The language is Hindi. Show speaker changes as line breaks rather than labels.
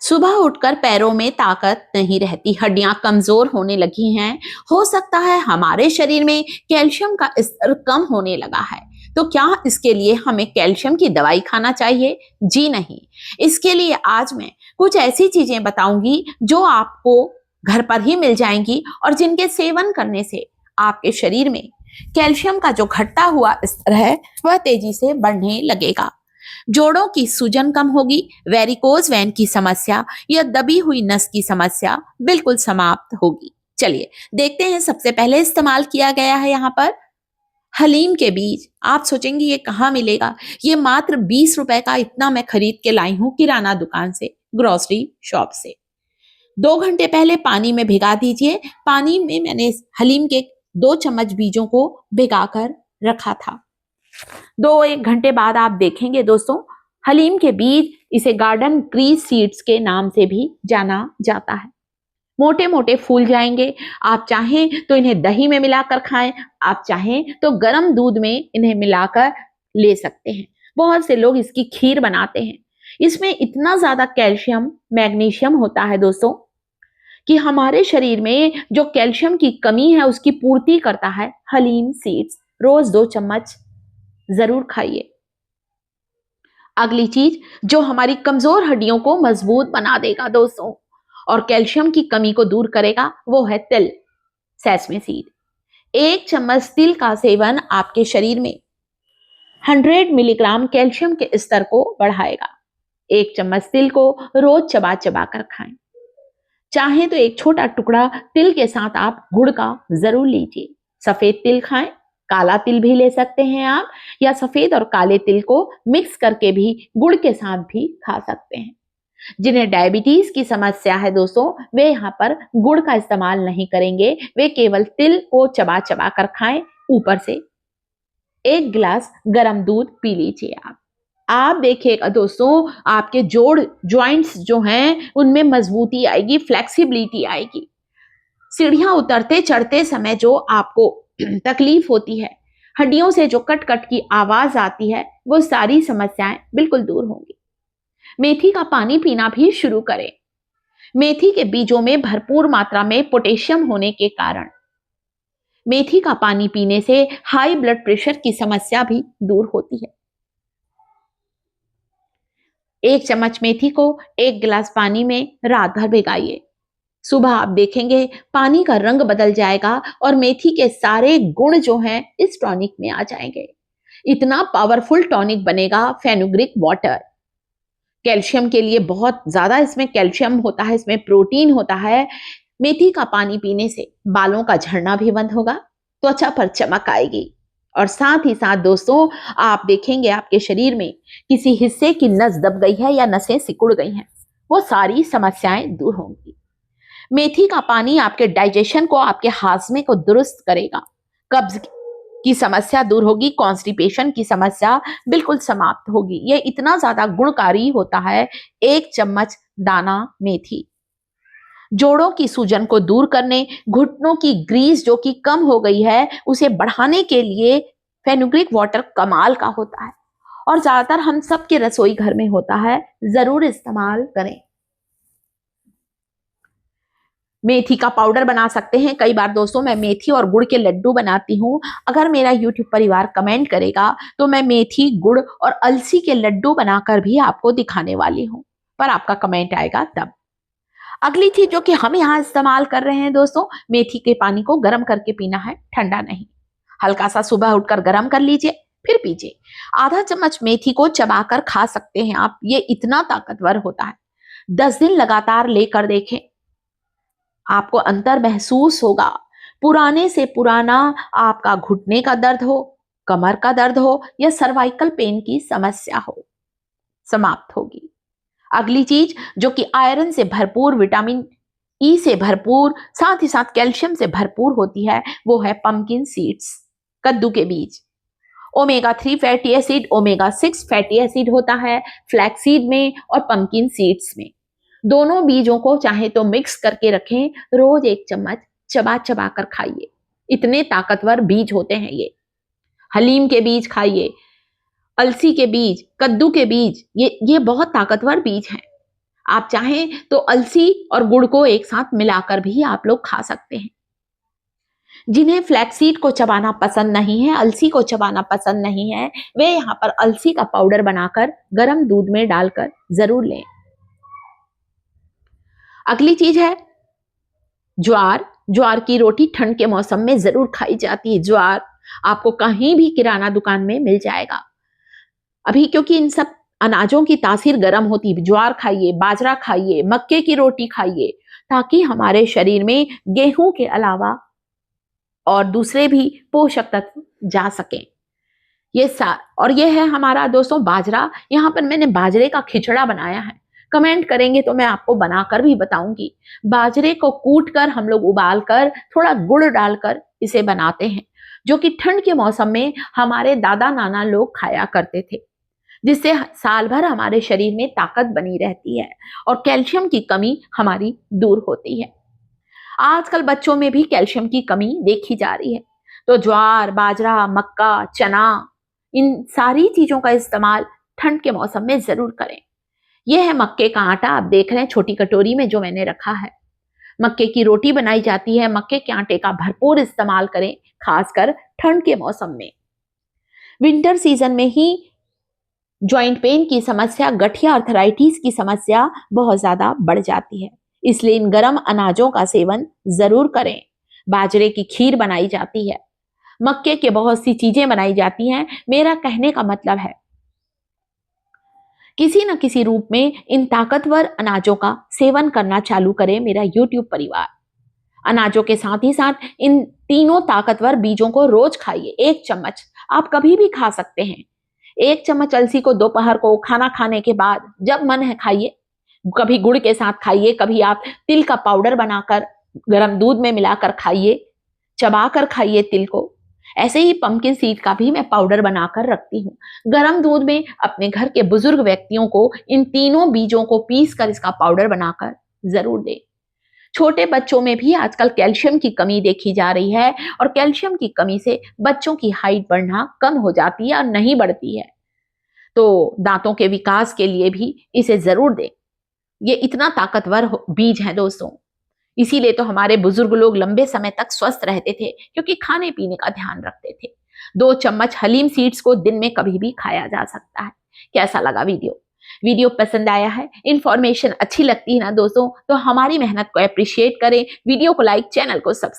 सुबह उठकर पैरों में ताकत नहीं रहती, हड्डियां कमजोर होने लगी हैं। हो सकता है हमारे शरीर में कैल्शियम का स्तर कम होने लगा है। तो क्या इसके लिए हमें कैल्शियम की दवाई खाना चाहिए? जी नहीं। इसके लिए आज मैं कुछ ऐसी चीजें बताऊंगी जो आपको घर पर ही मिल जाएंगी और जिनके सेवन करने से आपके शरीर में कैल्शियम का जो घटता हुआ स्तर है वह तेजी से बढ़ने लगेगा। जोड़ों की सूजन कम होगी, वेरिकोज वेन की समस्या या दबी हुई नस की समस्या बिल्कुल समाप्त होगी। चलिए देखते हैं। सबसे पहले इस्तेमाल किया गया है यहाँ पर हलीम के बीज। आप सोचेंगे ये कहाँ मिलेगा? ये मात्र 20 रुपए का इतना मैं खरीद के लाई हूं किराना दुकान से, ग्रोसरी शॉप से। 2 घंटे पहले पानी में भिगा दीजिए। पानी में मैंने हलीम के 2 चम्मच बीजों को भिगाकर रखा था। 2-1 घंटे बाद आप देखेंगे दोस्तों, हलीम के बीज, इसे गार्डन ग्रीस सीड्स के नाम से भी जाना जाता है, मोटे मोटे फूल जाएंगे। आप चाहें तो इन्हें दही में मिलाकर खाएं, आप चाहें तो गर्म दूध में इन्हें मिलाकर ले सकते हैं। बहुत से लोग इसकी खीर बनाते हैं। इसमें इतना ज्यादा कैल्शियम मैग्नीशियम होता है दोस्तों कि हमारे शरीर में जो कैल्शियम की कमी है उसकी पूर्ति करता है हलीम सीड्स। रोज 2 चम्मच जरूर खाइए। अगली चीज जो हमारी कमजोर हड्डियों को मजबूत बना देगा दोस्तों और कैल्शियम की कमी को दूर करेगा, वो है तिल, सेसमे सीड। 1 चम्मच तिल का सेवन आपके शरीर में 100 मिलीग्राम कैल्शियम के स्तर को बढ़ाएगा। 1 चम्मच तिल को रोज चबा चबा कर खाएं। चाहे तो एक छोटा टुकड़ा तिल के साथ आप गुड़ का जरूर लीजिए। सफेद तिल खाएं, काला तिल भी ले सकते हैं आप, या सफेद और काले तिल को मिक्स करके भी गुड़ के साथ भी खा सकते हैं। जिन्हें डायबिटीज की समस्या है दोस्तों, वे यहाँ पर गुड़ का इस्तेमाल नहीं करेंगे, वे केवल तिल को चबा चबा कर खाएं। ऊपर से 1 गिलास गर्म दूध पी लीजिए। आप देखिएगा दोस्तों, आपके जोड़ जॉइंट्स जो हैं उनमें मजबूती आएगी, फ्लेक्सिबिलिटी आएगी। सीढ़ियां उतरते चढ़ते समय जो आपको तकलीफ होती है, हड्डियों से जो कट कट की आवाज आती है, वो सारी समस्याएं बिल्कुल दूर होंगी। मेथी का पानी पीना भी शुरू करें। मेथी के बीजों में भरपूर मात्रा में पोटेशियम होने के कारण मेथी का पानी पीने से हाई ब्लड प्रेशर की समस्या भी दूर होती है। 1 चम्मच मेथी को 1 गिलास पानी में रात भर भिगाइए। सुबह आप देखेंगे पानी का रंग बदल जाएगा और मेथी के सारे गुण जो हैं इस टॉनिक में आ जाएंगे। इतना पावरफुल टॉनिक बनेगा फेनुग्रीक वाटर। कैल्शियम के लिए बहुत ज्यादा इसमें कैल्शियम होता है, इसमें प्रोटीन होता है। मेथी का पानी पीने से बालों का झड़ना भी बंद होगा, त्वचा पर चमक आएगी और साथ ही साथ दोस्तों आप देखेंगे आपके शरीर में किसी हिस्से की नस दब गई है या नसें सिकुड़ गई हैं, वो सारी समस्याएं दूर होंगी। मेथी का पानी आपके डाइजेशन को, आपके हाजमे को दुरुस्त करेगा। कब्ज की समस्या दूर होगी, कॉन्स्टिपेशन की समस्या बिल्कुल समाप्त होगी। यह इतना ज्यादा गुणकारी होता है 1 चम्मच दाना मेथी। जोड़ों की सूजन को दूर करने, घुटनों की ग्रीस जो कि कम हो गई है उसे बढ़ाने के लिए फेनुग्रीक वाटर कमाल का होता है और ज्यादातर हम सबके रसोई घर में होता है, जरूर इस्तेमाल करें। मेथी का पाउडर बना सकते हैं। कई बार दोस्तों मैं मेथी और गुड़ के लड्डू बनाती हूँ। अगर मेरा यूट्यूब परिवार कमेंट करेगा तो मैं मेथी, गुड़ और अलसी के लड्डू बनाकर भी आपको दिखाने वाली हूँ, पर आपका कमेंट आएगा तब। अगली चीज जो कि हम यहाँ इस्तेमाल कर रहे हैं दोस्तों, मेथी के पानी को गर्म करके पीना है, ठंडा नहीं। हल्का सा सुबह उठकर गर्म कर लीजिए, फिर पीजिए। आधा चम्मच मेथी को चबाकर खा सकते हैं आप, ये इतना ताकतवर होता है। 10 दिन लगातार लेकर देखें, आपको अंतर महसूस होगा। पुराने से पुराना आपका घुटने का दर्द हो, कमर का दर्द हो या सर्वाइकल पेन की समस्या हो, समाप्त होगी। अगली चीज जो कि आयरन से भरपूर, विटामिन ई से भरपूर, साथ ही साथ कैल्शियम से भरपूर होती है, वो है पंपकिन सीड्स, कद्दू के बीज। Omega 3 fatty acid, omega 6 fatty acid होता है फ्लैक्सीड में और पंपकिन सीड्स में। दोनों बीजों को चाहे तो मिक्स करके रखें, रोज 1 चम्मच चबा चबा कर खाइए। इतने ताकतवर बीज होते हैं ये। हलीम के बीज खाइए, अलसी के बीज, कद्दू के बीज, ये बहुत ताकतवर बीज हैं। आप चाहें तो अलसी और गुड़ को एक साथ मिलाकर भी आप लोग खा सकते हैं। जिन्हें फ्लैक्सीड को चबाना पसंद नहीं है, अलसी को चबाना पसंद नहीं है, वे यहाँ पर अलसी का पाउडर बनाकर गर्म दूध में डालकर जरूर लें। अगली चीज है ज्वार। ज्वार की रोटी ठंड के मौसम में जरूर खाई जाती है। ज्वार आपको कहीं भी किराना दुकान में मिल जाएगा। अभी क्योंकि इन सब अनाजों की तासीर गर्म होती है, ज्वार खाइए, बाजरा खाइए, मक्के की रोटी खाइए, ताकि हमारे शरीर में गेहूं के अलावा और दूसरे भी पोषक तत्व जा सकें। और ये है हमारा दोस्तों बाजरा। यहाँ पर मैंने बाजरे का खिचड़ा बनाया है। कमेंट करेंगे तो मैं आपको बनाकर भी बताऊंगी। बाजरे को कूट कर हम लोग उबाल कर थोड़ा गुड़ डालकर इसे बनाते हैं, जो कि ठंड के मौसम में हमारे दादा नाना लोग खाया करते थे, जिससे साल भर हमारे शरीर में ताकत बनी रहती है और कैल्शियम की कमी हमारी दूर होती है। आजकल बच्चों में भी कैल्शियम की कमी देखी जा रही है, तो ज्वार, बाजरा, मक्का, चना, इन सारी चीजों का इस्तेमाल ठंड के मौसम में जरूर करें। यह है मक्के का आटा, आप देख रहे हैं छोटी कटोरी में जो मैंने रखा है। मक्के की रोटी बनाई जाती है। मक्के के आटे का भरपूर इस्तेमाल करें, खासकर ठंड के मौसम में। विंटर सीजन में ही जॉइंट पेन की समस्या, गठिया अर्थराइटिस की समस्या बहुत ज्यादा बढ़ जाती है, इसलिए इन गर्म अनाजों का सेवन जरूर करें। बाजरे की खीर बनाई जाती है, मक्के के बहुत सी चीजें बनाई जाती हैं। मेरा कहने का मतलब है किसी न किसी रूप में इन ताकतवर अनाजों का सेवन करना चालू करें मेरा YouTube परिवार। अनाजों के साथ ही साथ इन तीनों ताकतवर बीजों को रोज खाइए। 1 चम्मच आप कभी भी खा सकते हैं। 1 चम्मच अलसी को दोपहर को खाना खाने के बाद जब मन है खाइए। कभी गुड़ के साथ खाइए, कभी आप तिल का पाउडर बनाकर गर्म दूध में मिलाकर खाइए, चबाकर खाइए तिल को। ऐसे ही पंपकिन सीड का भी मैं पाउडर बनाकर रखती हूँ। गर्म दूध में अपने घर के बुजुर्ग व्यक्तियों को इन तीनों बीजों को पीस कर इसका पाउडर बनाकर जरूर दें। छोटे बच्चों में भी आजकल कैल्शियम की कमी देखी जा रही है और कैल्शियम की कमी से बच्चों की हाइट बढ़ना कम हो जाती है और नहीं बढ़ती है, तो दांतों के विकास के लिए भी इसे जरूर दें। ये इतना ताकतवर बीज है दोस्तों, इसीलिए तो हमारे बुजुर्ग लोग लंबे समय तक स्वस्थ रहते थे, क्योंकि खाने पीने का ध्यान रखते थे। 2 चम्मच हलीम सीड्स को दिन में कभी भी खाया जा सकता है। कैसा लगा वीडियो पसंद आया है, इंफॉर्मेशन अच्छी लगती है ना दोस्तों, तो हमारी मेहनत को अप्रिशिएट करें। वीडियो को लाइक, चैनल को सब्सक्राइब